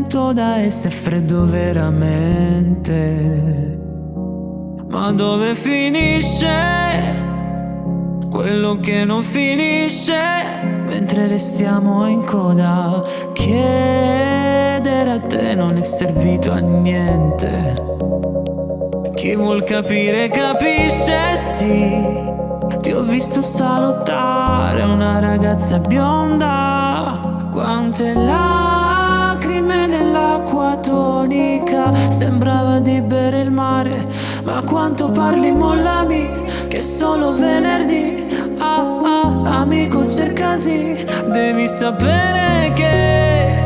vento da est è freddo veramente. Ma dove finisce quello che non finisce mentre restiamo in coda? Chiedere a te non è servito a niente. Chi vuol capire capisce, sì. Ti ho visto salutare una ragazza bionda. Quante lacrime nell'acqua tonica, sembrava di bere il mare. Ma quanto parli mollami, che è solo venerdì. Amico cercasi, devi sapere che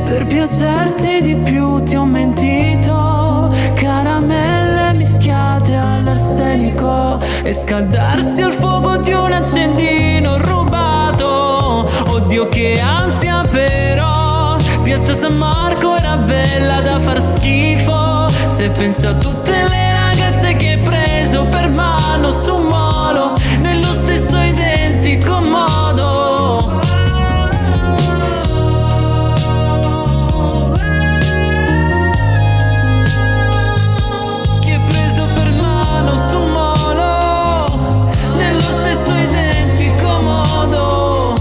per piacerti di più ti ho mentito. Caramelle mischiate all'arsenico e scaldarsi al fuoco di un accendino rubato. Oddio che ansia però, Piazza San Marco era bella da far schifo. Se penso a tutte le ragazze che hai preso per mano su un molo, nello stesso identico modo. Che hai preso per mano su un molo, nello stesso identico modo.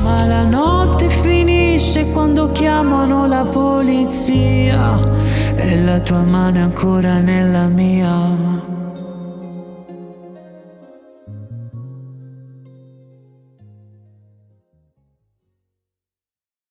Ma la notte finisce quando chiamano la polizia e la tua mano è ancora nella mia.